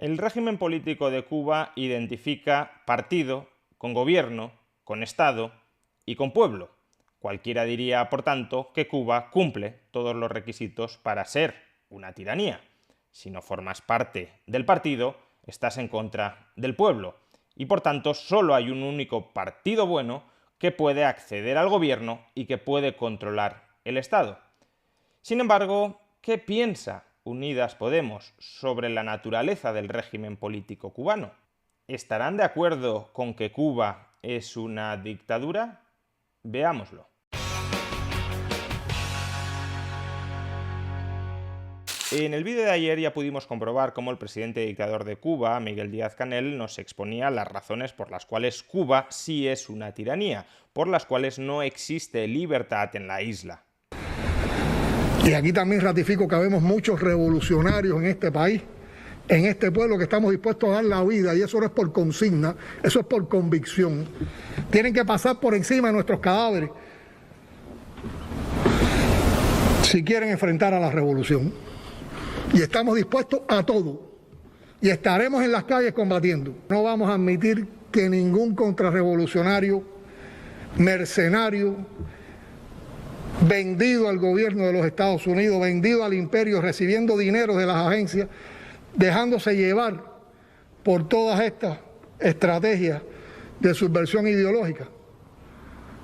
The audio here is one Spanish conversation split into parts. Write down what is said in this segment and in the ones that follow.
El régimen político de Cuba identifica partido con gobierno, con Estado y con pueblo. Cualquiera diría, por tanto, que Cuba cumple todos los requisitos para ser una tiranía. Si no formas parte del partido, estás en contra del pueblo. Y por tanto, solo hay un único partido bueno que puede acceder al gobierno y que puede controlar el Estado. Sin embargo, ¿qué piensa Unidas Podemos sobre la naturaleza del régimen político cubano? ¿Estarán de acuerdo con que Cuba es una dictadura? Veámoslo. En el vídeo de ayer ya pudimos comprobar cómo el presidente dictador de Cuba, Miguel Díaz-Canel, nos exponía las razones por las cuales Cuba sí es una tiranía, por las cuales no existe libertad en la isla. Y aquí también ratifico que habemos muchos revolucionarios en este país, en este pueblo, que estamos dispuestos a dar la vida, y eso no es por consigna, eso es por convicción. Tienen que pasar por encima de nuestros cadáveres si quieren enfrentar a la revolución. Y estamos dispuestos a todo. Y estaremos en las calles combatiendo. No vamos a admitir que ningún contrarrevolucionario, mercenario, vendido al gobierno de los Estados Unidos, vendido al imperio, recibiendo dinero de las agencias, dejándose llevar por todas estas estrategias de subversión ideológica,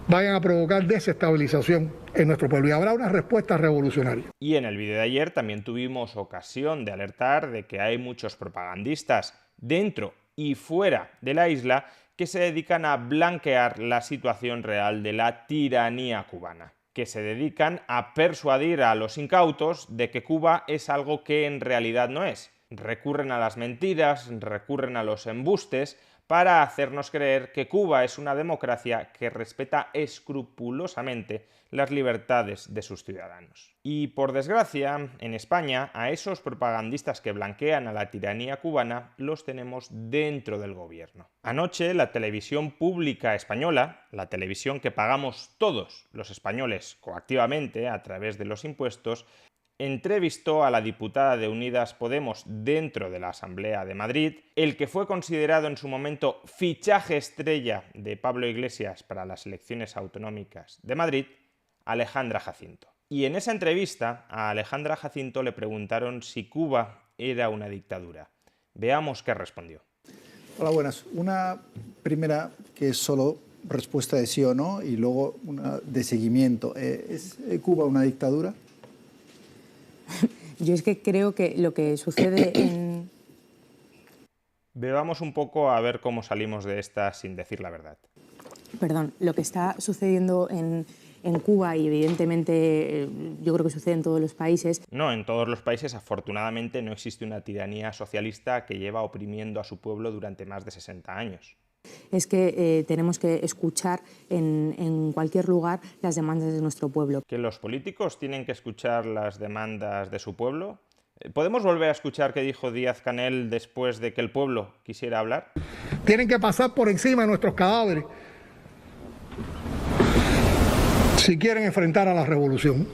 vayan a provocar desestabilización en nuestro pueblo, y habrá una respuesta revolucionaria. Y en el vídeo de ayer también tuvimos ocasión de alertar de que hay muchos propagandistas dentro y fuera de la isla que se dedican a blanquear la situación real de la tiranía cubana, que se dedican a persuadir a los incautos de que Cuba es algo que en realidad no es. Recurren a las mentiras, recurren a los embustes para hacernos creer que Cuba es una democracia que respeta escrupulosamente las libertades de sus ciudadanos. Y por desgracia, en España, a esos propagandistas que blanquean a la tiranía cubana los tenemos dentro del gobierno. Anoche, la televisión pública española, la televisión que pagamos todos los españoles coactivamente a través de los impuestos, entrevistó a la diputada de Unidas Podemos dentro de la Asamblea de Madrid, el que fue considerado en su momento fichaje estrella de Pablo Iglesias para las elecciones autonómicas de Madrid, Alejandra Jacinto. Y en esa entrevista a Alejandra Jacinto le preguntaron si Cuba era una dictadura. Veamos qué respondió. Hola, buenas. Una primera que es solo respuesta de sí o no, y luego una de seguimiento. ¿Es Cuba una dictadura? Yo es que creo que lo que sucede en... Veamos un poco a ver cómo salimos de esta sin decir la verdad. Perdón, lo que está sucediendo en Cuba, y evidentemente yo creo que sucede en todos los países. No, en todos los países afortunadamente no existe una tiranía socialista que lleva oprimiendo a su pueblo durante más de 60 años. Es que tenemos que escuchar en cualquier lugar las demandas de nuestro pueblo. ¿Que los políticos tienen que escuchar las demandas de su pueblo? ¿Podemos volver a escuchar qué dijo Díaz-Canel después de que el pueblo quisiera hablar? Tienen que pasar por encima de nuestros cadáveres si quieren enfrentar a la revolución.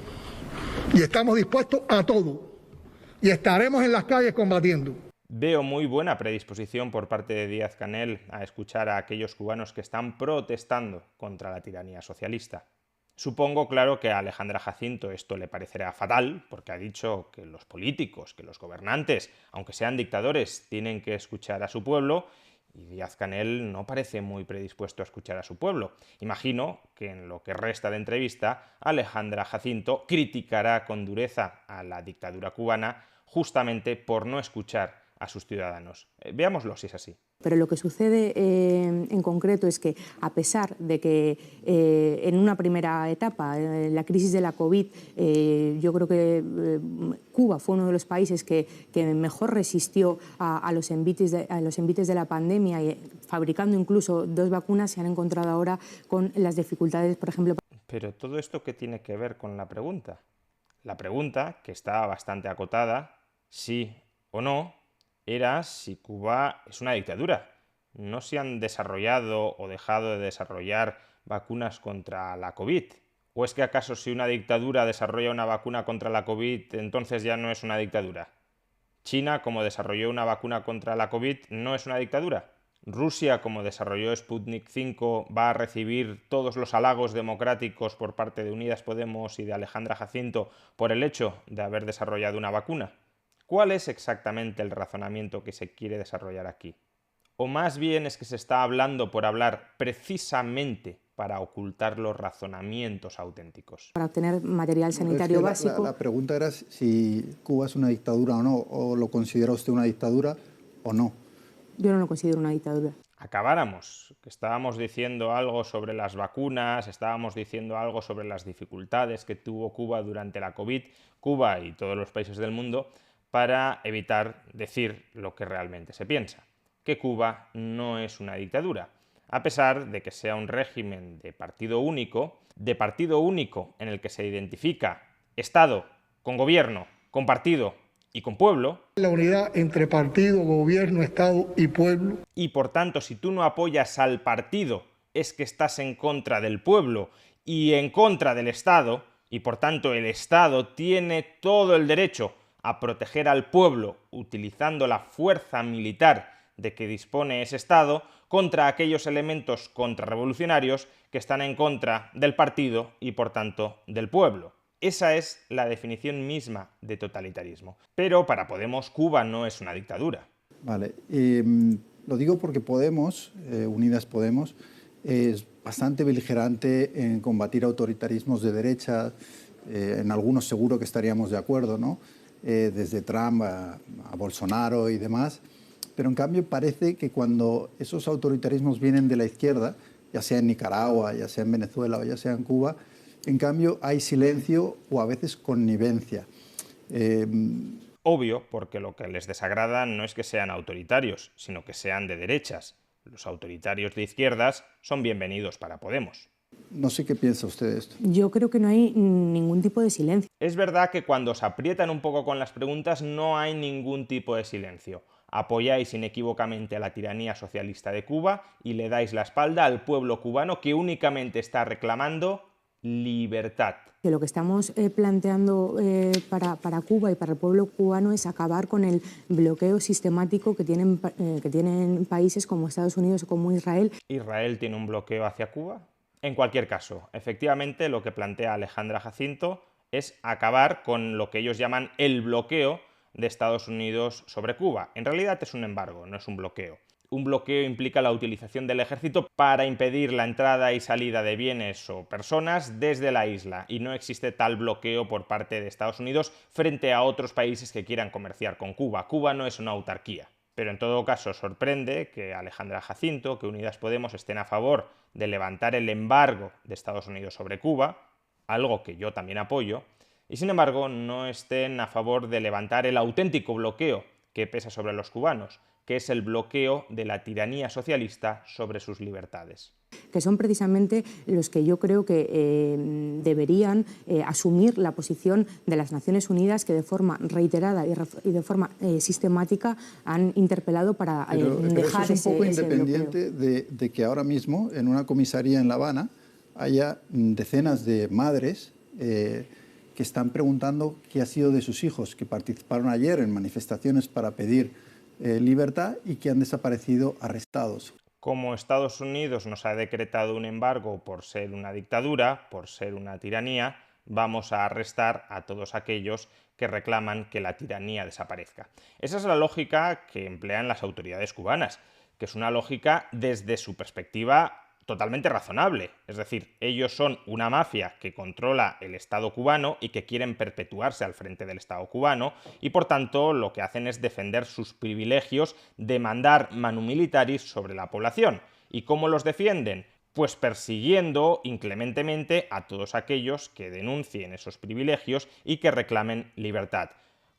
Y estamos dispuestos a todo. Y estaremos en las calles combatiendo. Veo muy buena predisposición por parte de Díaz-Canel a escuchar a aquellos cubanos que están protestando contra la tiranía socialista. Supongo, claro, que a Alejandra Jacinto esto le parecerá fatal, porque ha dicho que los políticos, que los gobernantes, aunque sean dictadores, tienen que escuchar a su pueblo, y Díaz-Canel no parece muy predispuesto a escuchar a su pueblo. Imagino que en lo que resta de entrevista, Alejandra Jacinto criticará con dureza a la dictadura cubana justamente por no escuchar a sus ciudadanos. Veámoslo si es así. Pero lo que sucede en concreto es que, a pesar de que en una primera etapa, la crisis de la COVID, yo creo que Cuba fue uno de los países que mejor resistió a los envites de la pandemia, y fabricando incluso 2 vacunas, se han encontrado ahora con las dificultades, por ejemplo. Pero ¿todo esto qué tiene que ver con la pregunta? La pregunta, que está bastante acotada, sí o no, era si Cuba es una dictadura. No se han desarrollado o dejado de desarrollar vacunas contra la COVID. ¿O es que acaso si una dictadura desarrolla una vacuna contra la COVID, entonces ya no es una dictadura? China, como desarrolló una vacuna contra la COVID, no es una dictadura. Rusia, como desarrolló Sputnik 5, va a recibir todos los halagos democráticos por parte de Unidas Podemos y de Alejandra Jacinto por el hecho de haber desarrollado una vacuna. ¿Cuál es exactamente el razonamiento que se quiere desarrollar aquí? O más bien es que se está hablando por hablar precisamente para ocultar los razonamientos auténticos. Para obtener material sanitario básico. La pregunta era si Cuba es una dictadura o no, o lo considera usted una dictadura o no. Yo no lo considero una dictadura. Acabáramos, que estábamos diciendo algo sobre las vacunas, estábamos diciendo algo sobre las dificultades que tuvo Cuba durante la COVID, Cuba y todos los países del mundo, para evitar decir lo que realmente se piensa, que Cuba no es una dictadura, a pesar de que sea un régimen de partido único en el que se identifica Estado con gobierno, con partido y con pueblo. La unidad entre partido, gobierno, Estado y pueblo. Y por tanto, si tú no apoyas al partido, es que estás en contra del pueblo y en contra del Estado, y por tanto el Estado tiene todo el derecho a proteger al pueblo utilizando la fuerza militar de que dispone ese Estado contra aquellos elementos contrarrevolucionarios que están en contra del partido y por tanto del pueblo. Esa es la definición misma de totalitarismo. Pero para Podemos, Cuba no es una dictadura. Vale, lo digo porque Podemos, Unidas Podemos, es bastante beligerante en combatir autoritarismos de derecha. En algunos seguro que estaríamos de acuerdo, ¿no? Desde Trump a Bolsonaro y demás. Pero en cambio parece que cuando esos autoritarismos vienen de la izquierda, ya sea en Nicaragua, ya sea en Venezuela o ya sea en Cuba, en cambio hay silencio o a veces connivencia. Obvio, porque lo que les desagrada no es que sean autoritarios, sino que sean de derechas. Los autoritarios de izquierdas son bienvenidos para Podemos. No sé qué piensa usted de esto. Yo creo que no hay ningún tipo de silencio. Es verdad que cuando se aprietan un poco con las preguntas no hay ningún tipo de silencio. Apoyáis inequívocamente a la tiranía socialista de Cuba y le dais la espalda al pueblo cubano que únicamente está reclamando libertad. Que lo que estamos planteando para Cuba y para el pueblo cubano es acabar con el bloqueo sistemático que tienen países como Estados Unidos o como Israel. ¿Israel tiene un bloqueo hacia Cuba? En cualquier caso, efectivamente lo que plantea Alejandra Jacinto es acabar con lo que ellos llaman el bloqueo de Estados Unidos sobre Cuba. En realidad es un embargo, no es un bloqueo. Un bloqueo implica la utilización del ejército para impedir la entrada y salida de bienes o personas desde la isla, y no existe tal bloqueo por parte de Estados Unidos frente a otros países que quieran comerciar con Cuba. Cuba no es una autarquía. Pero en todo caso sorprende que Alejandra Jacinto, que Unidas Podemos estén a favor de levantar el embargo de Estados Unidos sobre Cuba, algo que yo también apoyo, y sin embargo no estén a favor de levantar el auténtico bloqueo que pesa sobre los cubanos, que es el bloqueo de la tiranía socialista sobre sus libertades. Que son precisamente los que yo creo que deberían asumir la posición de las Naciones Unidas, que de forma reiterada y de forma sistemática han interpelado para dejar eso es un poco independiente bloqueo. de que ahora mismo en una comisaría en La Habana haya decenas de madres que están preguntando qué ha sido de sus hijos, que participaron ayer en manifestaciones para pedir libertad y que han desaparecido arrestados. Como Estados Unidos nos ha decretado un embargo por ser una dictadura, por ser una tiranía, vamos a arrestar a todos aquellos que reclaman que la tiranía desaparezca. Esa es la lógica que emplean las autoridades cubanas, que es una lógica desde su perspectiva totalmente razonable. Es decir, ellos son una mafia que controla el Estado cubano y que quieren perpetuarse al frente del Estado cubano y por tanto lo que hacen es defender sus privilegios de mandar manu militaris sobre la población. ¿Y cómo los defienden? Pues persiguiendo inclementemente a todos aquellos que denuncien esos privilegios y que reclamen libertad.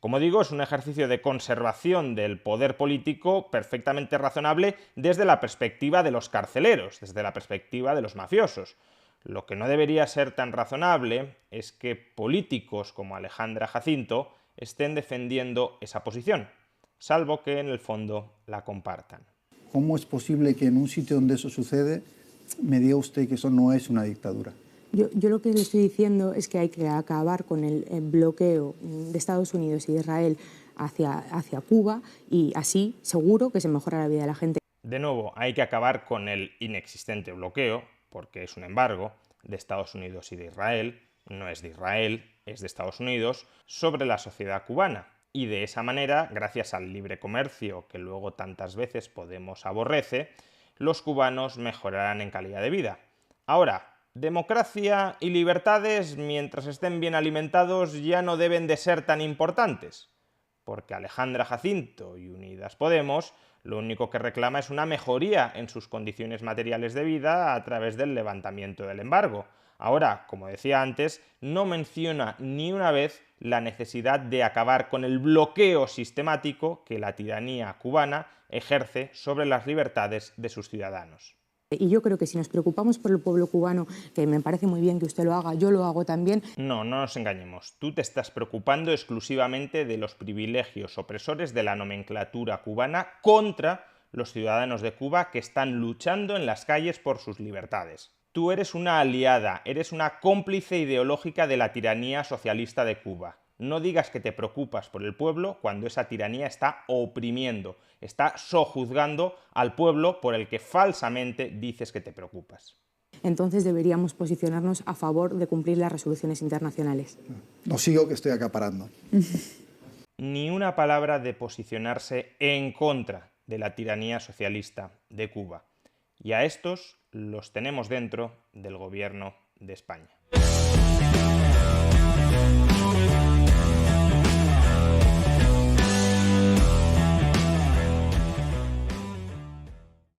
Como digo, es un ejercicio de conservación del poder político perfectamente razonable desde la perspectiva de los carceleros, desde la perspectiva de los mafiosos. Lo que no debería ser tan razonable es que políticos como Alejandra Jacinto estén defendiendo esa posición, salvo que en el fondo la compartan. ¿Cómo es posible que en un sitio donde eso sucede me diga usted que eso no es una dictadura? Yo lo que le estoy diciendo es que hay que acabar con el bloqueo de Estados Unidos y de Israel hacia Cuba, y así seguro que se mejora la vida de la gente. De nuevo, hay que acabar con el inexistente bloqueo, porque es un embargo de Estados Unidos y de Israel, no es de Israel, es de Estados Unidos, sobre la sociedad cubana. Y de esa manera, gracias al libre comercio que luego tantas veces Podemos aborrece, los cubanos mejorarán en calidad de vida. Ahora, democracia y libertades, mientras estén bien alimentados, ya no deben de ser tan importantes, porque Alejandra Jacinto y Unidas Podemos lo único que reclama es una mejoría en sus condiciones materiales de vida a través del levantamiento del embargo. Ahora, como decía antes, no menciona ni una vez la necesidad de acabar con el bloqueo sistemático que la tiranía cubana ejerce sobre las libertades de sus ciudadanos. Y yo creo que si nos preocupamos por el pueblo cubano, que me parece muy bien que usted lo haga, yo lo hago también. No nos engañemos. Tú te estás preocupando exclusivamente de los privilegios opresores de la nomenclatura cubana contra los ciudadanos de Cuba que están luchando en las calles por sus libertades. Tú eres una aliada, eres una cómplice ideológica de la tiranía socialista de Cuba. No digas que te preocupas por el pueblo cuando esa tiranía está oprimiendo, está sojuzgando al pueblo por el que falsamente dices que te preocupas. Entonces deberíamos posicionarnos a favor de cumplir las resoluciones internacionales. No sigo, que estoy acaparando. Ni una palabra de posicionarse en contra de la tiranía socialista de Cuba. Y a estos los tenemos dentro del gobierno de España.